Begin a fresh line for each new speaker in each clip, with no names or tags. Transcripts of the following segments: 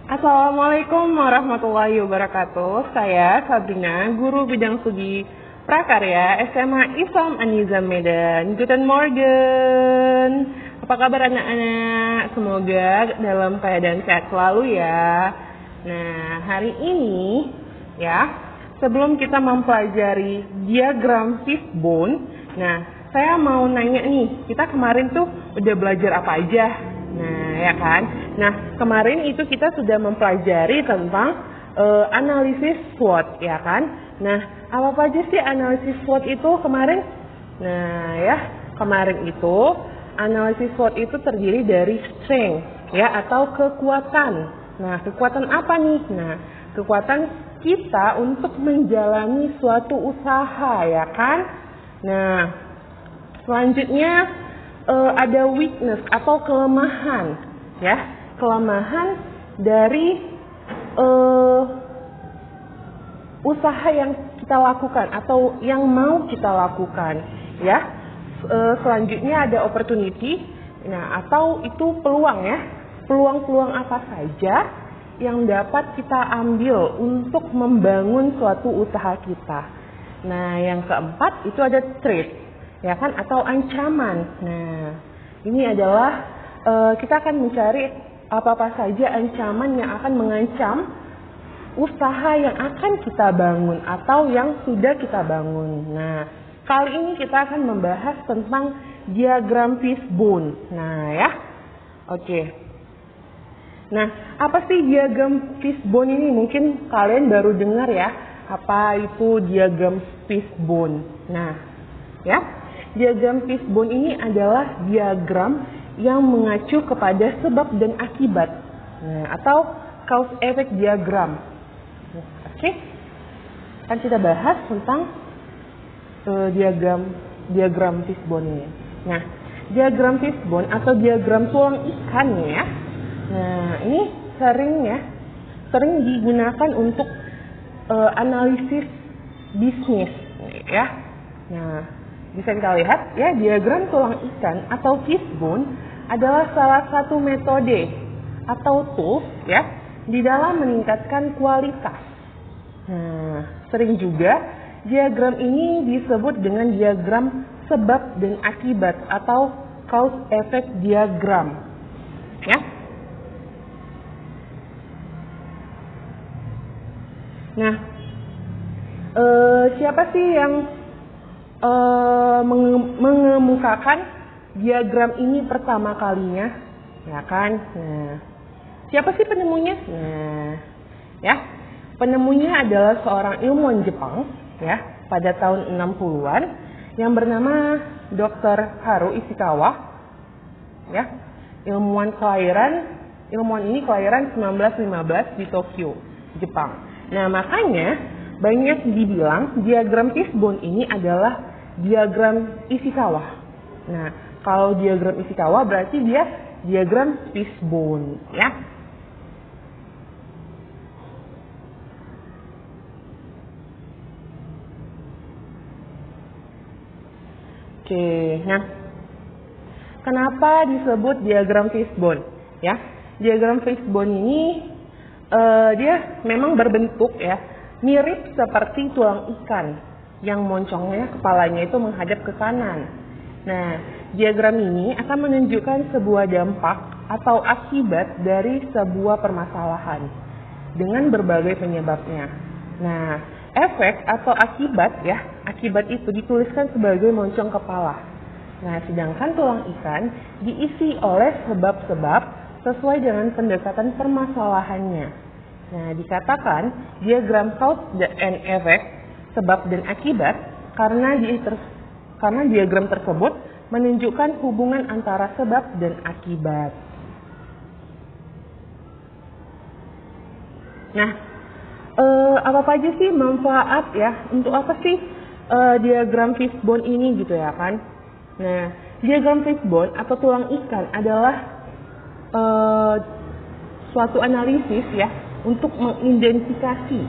Assalamualaikum warahmatullahi wabarakatuh. Saya Sabrina, guru bidang studi prakarya SMA Islam An-Nizam Medan. Guten Morgen. Apa kabar anak-anak? Semoga dalam keadaan sehat selalu ya. Nah, hari ini ya, sebelum kita mempelajari diagram fishbone, nah, saya mau nanya nih, kita kemarin tuh udah belajar apa aja? Nah, ya kan? Nah, kemarin itu kita sudah mempelajari tentang analisis SWOT, ya kan? Nah, apa aja sih analisis SWOT itu kemarin? Nah, ya, kemarin itu analisis SWOT itu terdiri dari strength, ya, atau kekuatan. Nah, kekuatan apa nih? Nah, kekuatan kita untuk menjalani suatu usaha, ya kan? Nah, selanjutnya ada weakness atau kelemahan, ya, kelemahan dari usaha yang kita lakukan atau yang mau kita lakukan, ya. Selanjutnya ada opportunity, nah, atau itu peluang, ya, peluang-peluang apa saja yang dapat kita ambil untuk membangun suatu usaha kita. Nah, yang keempat itu ada threat, ya kan, atau ancaman. Nah, ini adalah kita akan mencari apa-apa saja ancaman yang akan mengancam usaha yang akan kita bangun atau yang sudah kita bangun. Nah, kali ini kita akan membahas tentang diagram fishbone. Nah, ya. Oke. Nah, apa sih diagram fishbone ini? Mungkin kalian baru dengar ya, apa itu diagram fishbone. Nah, ya. Diagram fishbone ini adalah diagram yang mengacu kepada sebab dan akibat, nah, atau cause effect diagram. Oke, kan kita bahas tentang diagram fishbone ini. Nah, diagram fishbone atau diagram tulang ikan ya. Nah, ini sering digunakan untuk analisis bisnis ya. Nah, bisa kita lihat ya, diagram tulang ikan atau fishbone adalah salah satu metode atau tools ya di dalam meningkatkan kualitas. Nah, sering juga diagram ini disebut dengan diagram sebab dan akibat atau cause effect diagram. Ya. Nah, siapa sih yang mengemukakan diagram ini pertama kalinya, ya kan? Nah, siapa sih penemunya? Nah, ya, penemunya adalah seorang ilmuwan Jepang, ya, pada tahun 60-an yang bernama Dr. Haruo Ishikawa, ya, ilmuwan ini kelahiran 1915 di Tokyo, Jepang. Nah, makanya banyak dibilang diagram fishbone ini adalah diagram Ishikawa. Nah, kalau diagram Ishikawa berarti dia diagram fishbone, ya. Oke, nah, kenapa disebut diagram fishbone? Ya, diagram fishbone ini dia memang berbentuk ya mirip seperti tulang ikan yang moncongnya kepalanya itu menghadap ke kanan. Nah, diagram ini akan menunjukkan sebuah dampak atau akibat dari sebuah permasalahan dengan berbagai penyebabnya. Nah, efek atau akibat ya, akibat itu dituliskan sebagai moncong kepala. Nah, sedangkan tulang ikan diisi oleh sebab-sebab sesuai dengan pendekatan permasalahannya. Nah, dikatakan diagram cause and effect, sebab dan akibat, karena diagram tersebut menunjukkan hubungan antara sebab dan akibat. Nah, apa aja sih manfaat ya? Untuk apa sih diagram fishbone ini gitu ya kan? Nah, diagram fishbone atau tulang ikan adalah suatu analisis ya untuk mengidentifikasi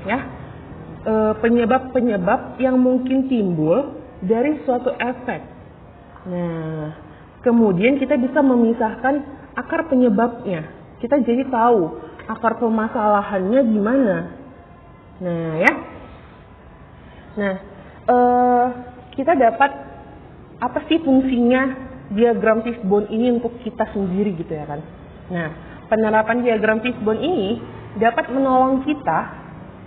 ya penyebab-penyebab yang mungkin timbul dari suatu efek. Nah, kemudian kita bisa memisahkan akar penyebabnya. Kita jadi tahu akar permasalahannya gimana. Nah ya, nah kita dapat apa sih fungsinya diagram fishbone ini untuk kita sendiri gitu ya kan. Nah, penerapan diagram fishbone ini dapat menolong kita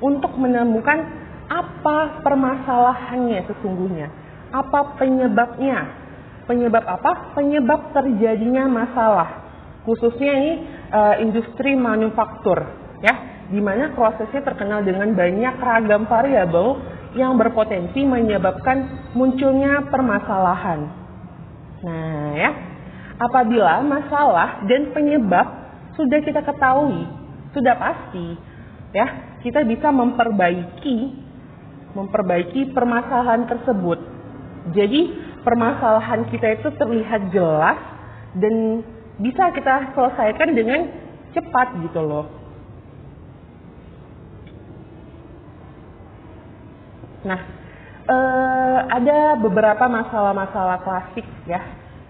untuk menemukan apa permasalahannya sesungguhnya, apa penyebabnya. Penyebab apa? Penyebab terjadinya masalah. Khususnya ini industri manufaktur ya, di mana prosesnya terkenal dengan banyak ragam variabel yang berpotensi menyebabkan munculnya permasalahan. Nah ya, apabila masalah dan penyebab sudah kita ketahui, sudah pasti ya, kita bisa memperbaiki permasalahan tersebut. Jadi permasalahan kita itu terlihat jelas dan bisa kita selesaikan dengan cepat gitu loh. Nah, ada beberapa masalah-masalah klasik ya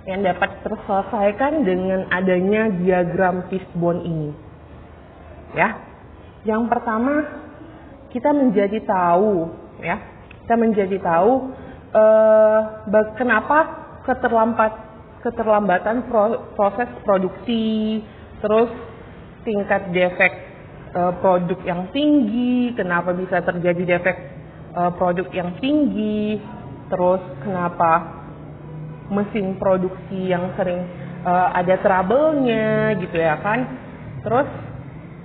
yang dapat terselesaikan dengan adanya diagram fishbone ini. Ya, yang pertama kita menjadi tahu kenapa keterlambatan proses produksi, terus tingkat defek produk yang tinggi, kenapa bisa terjadi defek produk yang tinggi, terus kenapa mesin produksi yang sering ada trouble-nya gitu ya kan, terus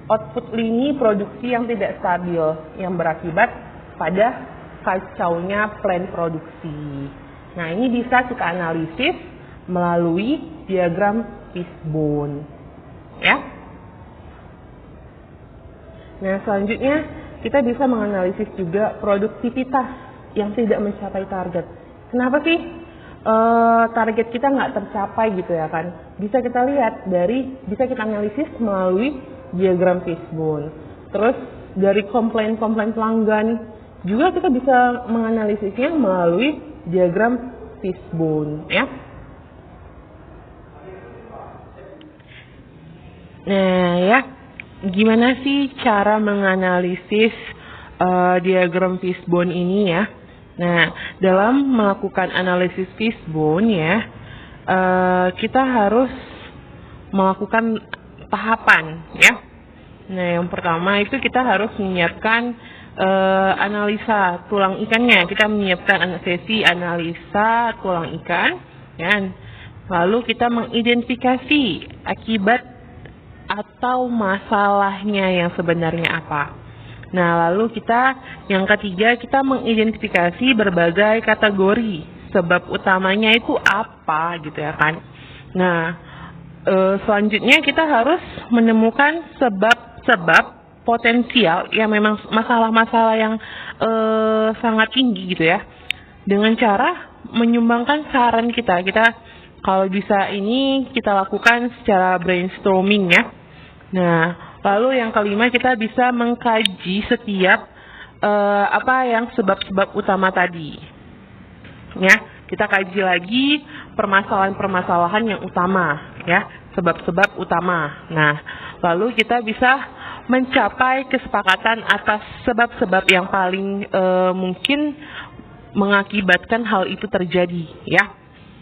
output lini produksi yang tidak stabil yang berakibat pada kacaunya plan produksi. Nah ini bisa kita analisis melalui diagram fishbone ya. Nah selanjutnya kita bisa menganalisis juga produktivitas yang tidak mencapai target. Kenapa sih target kita nggak tercapai gitu ya kan? Bisa kita lihat bisa kita analisis melalui diagram fishbone. Terus dari komplain-komplain pelanggan juga kita bisa menganalisisnya melalui diagram fishbone ya. Nah ya, gimana sih cara menganalisis diagram fishbone ini ya? Nah, dalam melakukan analisis fishbone ya, kita harus melakukan tahapan ya. Nah, yang pertama itu kita harus menyiapkan analisa tulang ikannya. Kita menyiapkan sesi analisa tulang ikan ya. Lalu kita mengidentifikasi akibat atau masalahnya yang sebenarnya apa. Nah, lalu yang ketiga kita mengidentifikasi berbagai kategori sebab utamanya itu apa gitu ya kan. Nah, selanjutnya kita harus menemukan sebab-sebab potensial yang memang masalah-masalah yang sangat tinggi gitu ya. Dengan cara menyumbangkan saran kita kalau bisa ini kita lakukan secara brainstorming ya. Nah, lalu yang kelima kita bisa mengkaji setiap apa yang sebab-sebab utama tadi. Ya, kita kaji lagi permasalahan-permasalahan yang utama ya, sebab-sebab utama. Nah, lalu kita bisa mencapai kesepakatan atas sebab-sebab yang paling mungkin mengakibatkan hal itu terjadi ya.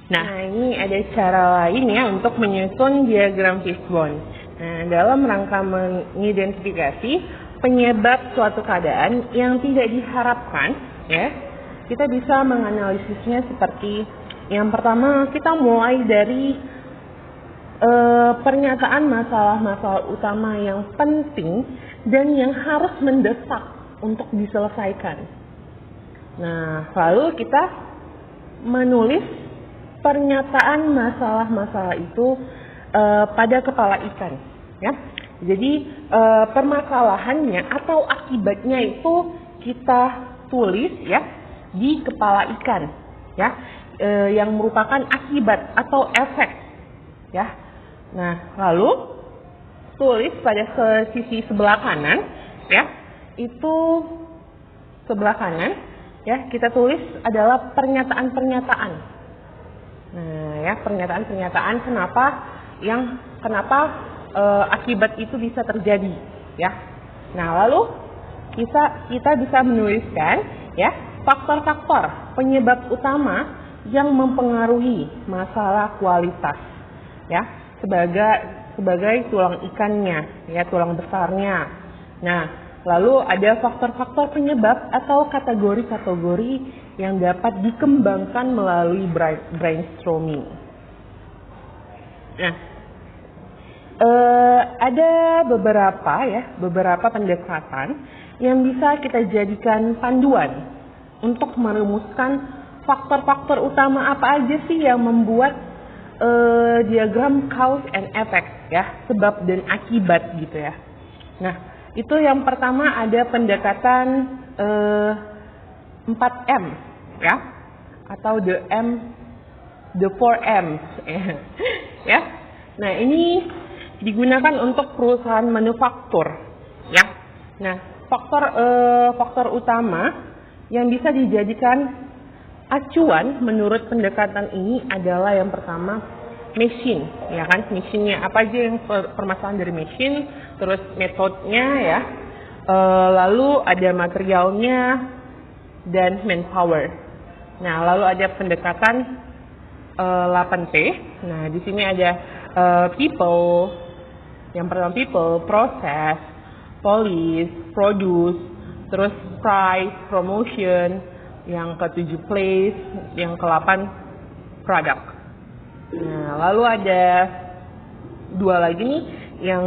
Nah, ini ada cara lain ya untuk menyusun diagram fishbone. Nah, dalam rangka mengidentifikasi penyebab suatu keadaan yang tidak diharapkan, ya, kita bisa menganalisisnya seperti yang pertama kita mulai dari pernyataan masalah-masalah utama yang penting dan yang harus mendesak untuk diselesaikan. Nah, lalu kita menulis pernyataan masalah-masalah itu pada kepala ikan, ya. Jadi permasalahannya atau akibatnya itu kita tulis ya di kepala ikan, ya, yang merupakan akibat atau efek, ya. Nah, lalu tulis pada sisi sebelah kanan, ya, itu sebelah kanan, ya, kita tulis adalah pernyataan-pernyataan. Nah, ya, pernyataan-pernyataan kenapa akibat itu bisa terjadi, ya. Nah, lalu kita bisa menuliskan, ya, faktor-faktor penyebab utama yang mempengaruhi masalah kualitas, ya, sebagai tulang ikannya, ya, tulang besarnya. Nah, lalu ada faktor-faktor penyebab atau kategori-kategori yang dapat dikembangkan melalui brainstorming. Nah, ada beberapa pendekatan yang bisa kita jadikan panduan untuk merumuskan faktor-faktor utama apa aja sih yang membuat diagram cause and effect, ya, sebab dan akibat gitu ya. Nah, itu yang pertama ada pendekatan 4M, ya, atau the 4Ms, ya. Nah, ini digunakan untuk perusahaan manufaktur, ya. Nah, faktor utama yang bisa dijadikan acuan menurut pendekatan ini adalah yang pertama mesin, ya kan? Mesinnya apa aja yang permasalahan dari mesin, terus metodenya, ya, lalu ada materialnya dan manpower. Nah, lalu ada pendekatan 8P. Nah, di sini ada people. Yang pertama people, process, policy, produce, terus price, promotion, yang ke-7 place, yang ke-8 product. Nah, lalu ada dua lagi nih. Yang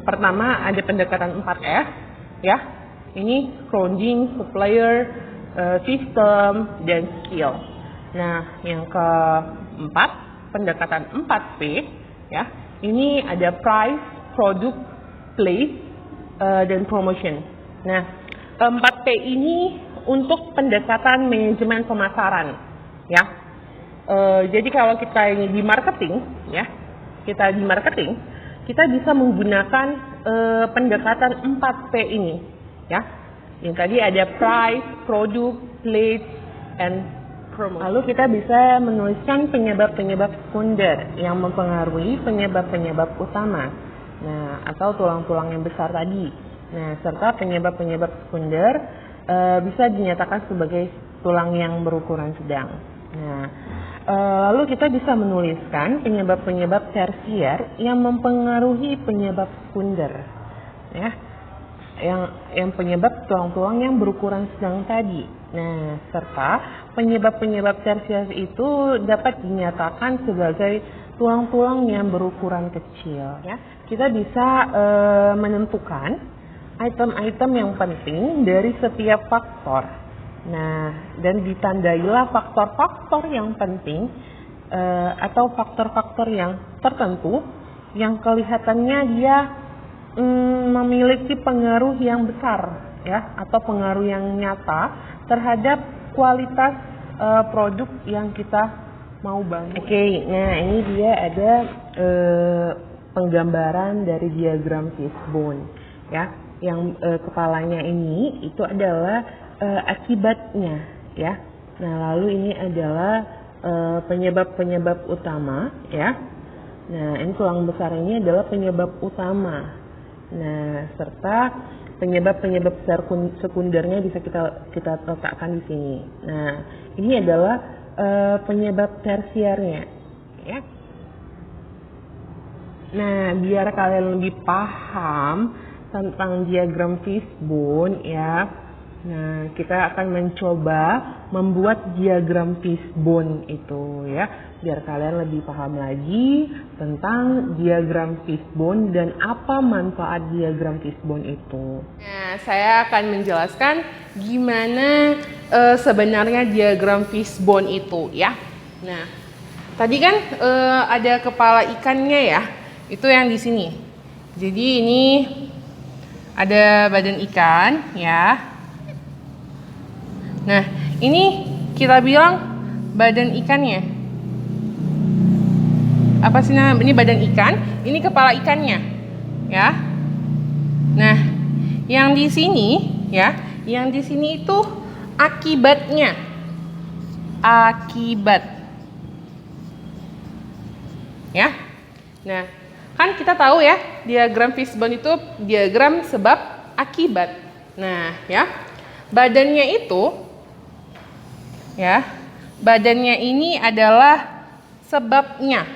pertama ada pendekatan 4S, ya. Ini crowding, supplier, system, dan skill. Nah, yang keempat pendekatan 4P, ya. Ini ada price, product, place, dan promotion. Nah, 4P ini untuk pendekatan manajemen pemasaran, ya. Jadi kalau kita di marketing, ya, kita bisa menggunakan pendekatan 4P ini, ya. Yang tadi ada price, product, place, and promotion. Lalu kita bisa menuliskan penyebab-penyebab sekunder yang mempengaruhi penyebab-penyebab utama. Nah, atau tulang-tulang yang besar tadi. Nah, serta penyebab-penyebab sekunder bisa dinyatakan sebagai tulang yang berukuran sedang. Nah, lalu kita bisa menuliskan penyebab-penyebab tersier yang mempengaruhi penyebab sekunder, ya, yang penyebab tulang-tulang yang berukuran sedang tadi. Nah, serta penyebab-penyebab tersier itu dapat dinyatakan sebagai tulang-tulang yang berukuran kecil, ya. Kita bisa menentukan item-item yang penting dari setiap faktor. Nah, dan ditandailah faktor-faktor yang penting atau faktor-faktor yang tertentu yang kelihatannya dia memiliki pengaruh yang besar, ya, atau pengaruh yang nyata terhadap kualitas produk yang kita mau bangun. Oke, nah ini dia ada penggambaran dari diagram fishbone, ya. Yang kepalanya ini itu adalah akibatnya, ya. Nah, lalu ini adalah penyebab-penyebab utama, ya. Nah, ini tulang besar ini adalah penyebab utama. Nah, serta penyebab-penyebab sekundernya bisa kita letakkan di sini. Nah, ini adalah penyebab tersiernya, ya. Nah, biar kalian lebih paham tentang diagram fishbone, ya. Nah, kita akan mencoba membuat diagram fishbone itu, ya, biar kalian lebih paham lagi tentang diagram fishbone dan apa manfaat diagram fishbone itu. Nah, saya akan menjelaskan gimana sebenarnya diagram fishbone itu, ya. Nah, tadi kan ada kepala ikannya, ya, itu yang di sini. Jadi ini ada badan ikan, ya. Nah, ini kita bilang badan ikannya. Apa sih namanya? Ini badan ikan, ini kepala ikannya, ya. Nah, yang di sini, ya, yang di sini itu akibatnya. Akibat. Ya. Nah, Kan kita tahu ya, diagram Fishbone itu diagram sebab akibat. Nah, ya. Badannya itu ya, badannya ini adalah sebabnya.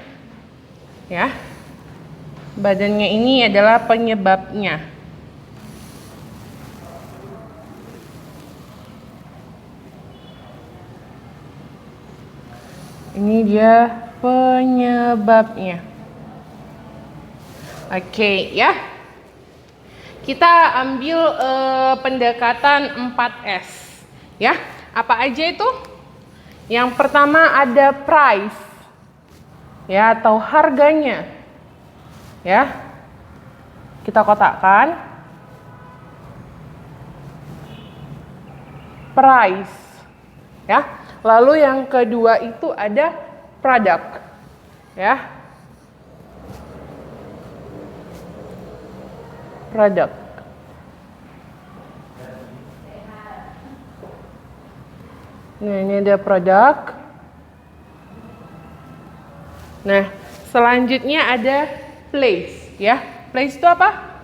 Ya. Badannya ini adalah penyebabnya. Ini dia penyebabnya. Oke, ya. Kita ambil pendekatan 4S. Ya. Apa aja itu? Yang pertama ada price. Ya, atau harganya. Ya. Kita kotakkan. Price. Ya. Lalu yang kedua itu ada product. Ya. Produk. Nah, ini ada produk. Nah, selanjutnya ada place, ya. Place itu apa?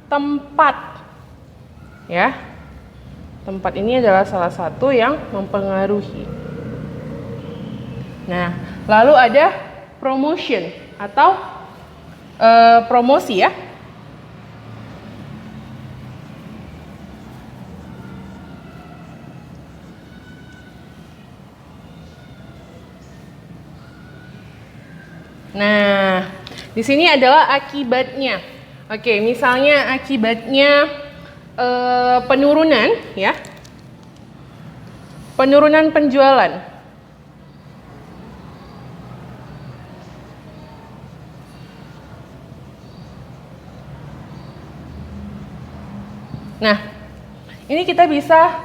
Tempat. Ya. Tempat ini adalah salah satu yang mempengaruhi. Nah, lalu ada promotion atau promosi, ya. Nah, di sini adalah akibatnya. Oke, misalnya akibatnya penurunan, ya, penurunan penjualan. Nah, ini kita bisa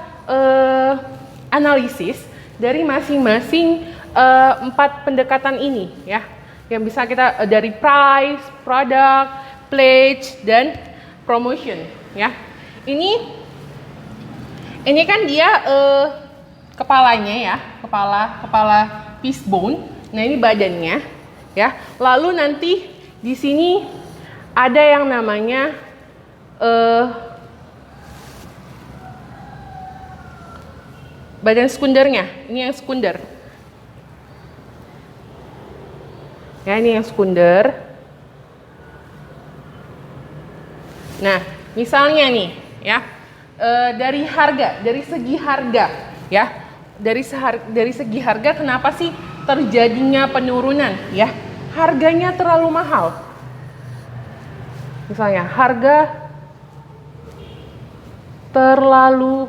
analisis dari masing-masing 4 pendekatan ini, ya. Yang bisa kita dari price, product, pledge, dan promotion, ya. Ini kan dia kepalanya, ya, kepala fishbone. Nah, ini badannya, ya. Lalu nanti di sini ada yang namanya badan sekundernya. Ini yang sekunder. Ya, ini yang sekunder. Nah, misalnya nih, ya, dari harga, dari segi harga, ya, dari segi harga, kenapa sih terjadinya penurunan? Ya, harganya terlalu mahal. Misalnya, harga terlalu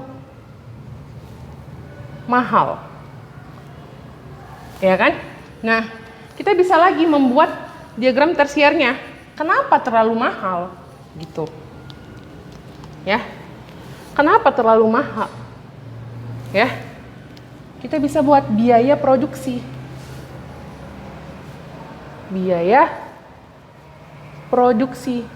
mahal, ya kan? Nah, kita bisa lagi membuat diagram tersiernya. Kenapa terlalu mahal? Gitu. Ya. Kenapa terlalu mahal? Ya. Kita bisa buat biaya produksi. Biaya produksi.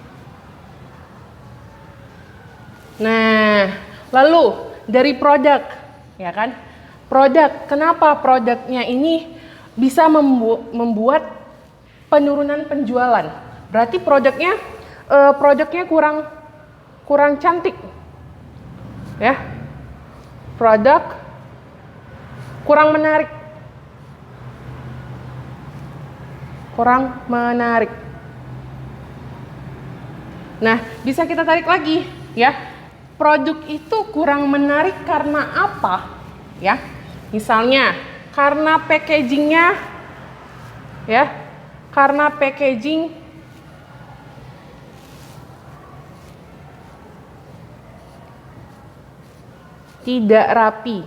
Nah, lalu dari produk, ya kan? Produk, kenapa produknya ini bisa membuat penurunan penjualan? Berarti produknya kurang cantik, ya. Produk kurang menarik, Nah, bisa kita tarik lagi, ya. Produk itu kurang menarik karena apa? Ya, misalnya karena packagingnya, ya, karena packaging tidak rapi.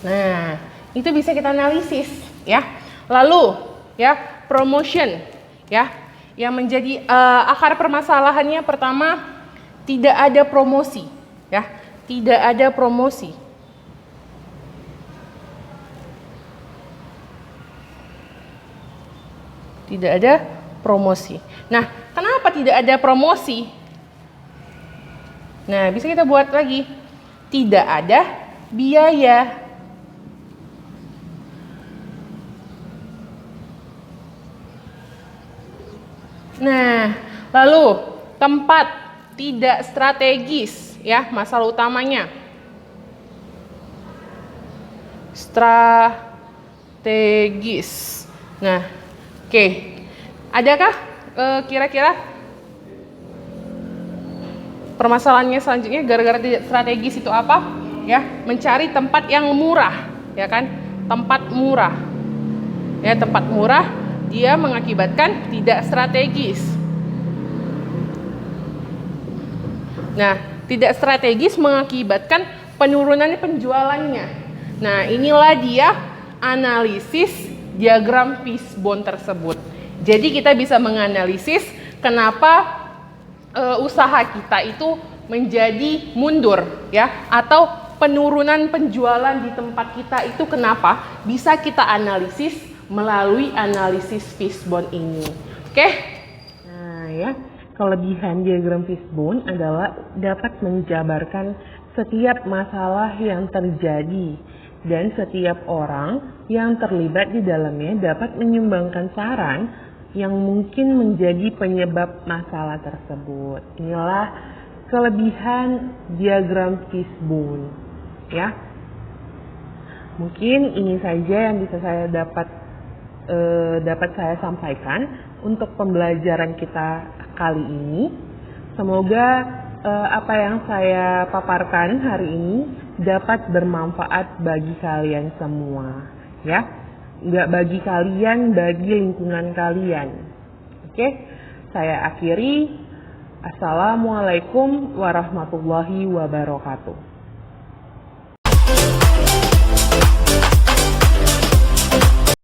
Nah, itu bisa kita analisis, ya. Lalu, ya, promotion, ya, yang menjadi akar permasalahannya pertama tidak ada promosi, ya, tidak ada promosi. Tidak ada promosi. Nah, kenapa tidak ada promosi? Nah, bisa kita buat lagi. Tidak ada biaya. Nah, lalu tempat tidak strategis, ya, masalah utamanya. Strategis. Nah, oke. Adakah kira-kira permasalahannya selanjutnya gara-gara tidak strategis itu apa? Ya, mencari tempat yang murah, ya kan? Tempat murah. Ya, tempat murah dia mengakibatkan tidak strategis. Nah, tidak strategis mengakibatkan penurunan penjualannya. Nah, inilah dia analisis diagram fishbone tersebut. Jadi kita bisa menganalisis kenapa usaha kita itu menjadi mundur, ya, atau penurunan penjualan di tempat kita itu kenapa? Bisa kita analisis melalui analisis fishbone ini. Oke? Nah, ya. Kelebihan diagram fishbone adalah dapat menjabarkan setiap masalah yang terjadi dan setiap orang yang terlibat di dalamnya dapat menyumbangkan saran yang mungkin menjadi penyebab masalah tersebut. Inilah kelebihan diagram fishbone, ya. Mungkin ini saja yang bisa saya dapat saya sampaikan untuk pembelajaran kita kali ini. Semoga apa yang saya paparkan hari ini dapat bermanfaat bagi kalian semua, ya. Nggak bagi kalian, bagi lingkungan kalian. Oke, saya akhiri. Assalamualaikum warahmatullahi wabarakatuh.